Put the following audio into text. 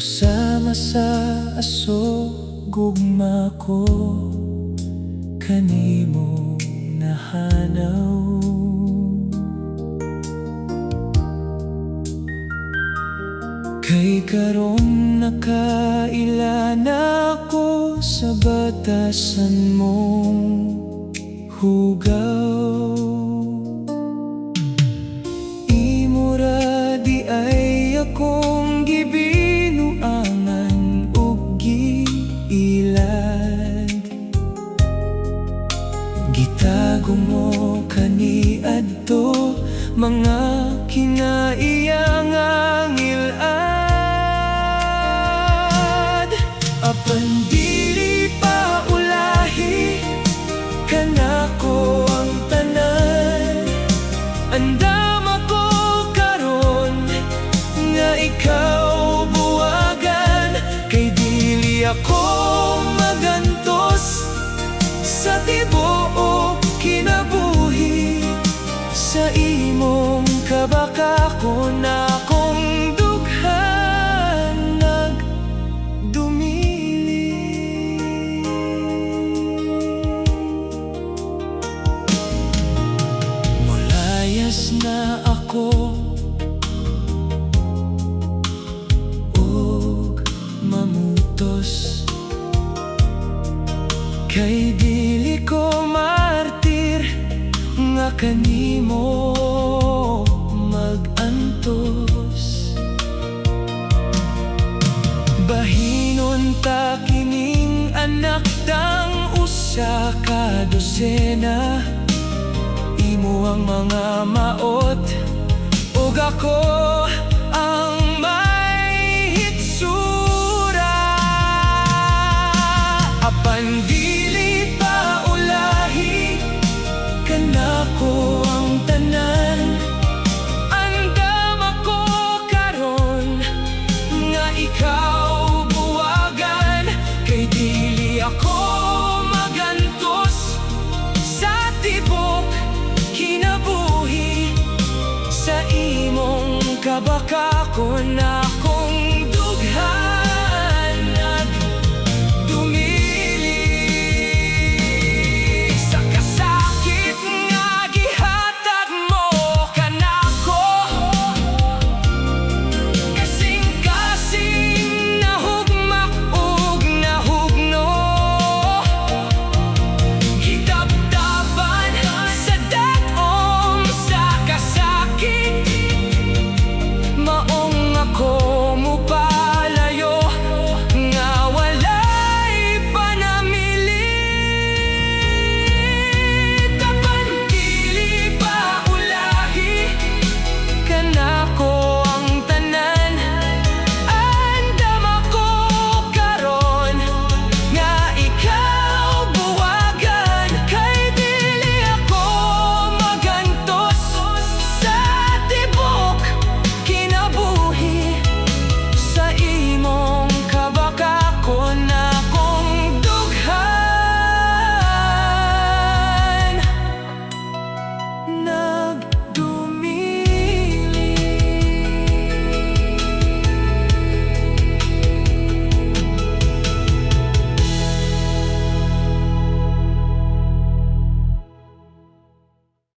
Usama sa aso gugma ko kanimo nahanaw. Kay karon nakaila na ko sa batasan mong hugaw. Imo ra di ay akong gibinuangan ug giilad. Gitago mo kaniadto mga kinaiyangang ilad. Apan dili pa ulahi kanako ang tanan. Andam ako karon nga ikaw buwagan. Kay dili ako magantos sa tibuok kinabuhi. Sa imong kabakakon akong dughan nagdumili. Molayas na ako ug mamutos. Kay dili ko martir nga kanimo magantos. Bahinon ta kining anak tang usa ka dosena. Imo ang mga maot ug ako ang may hitsura. Apan dili pa ulahi kanako ang tanan. Andam ako karon nga ikaw buwagan. Kay dili ako magantos sa tibok kinabuhi. Sa imong kabakakon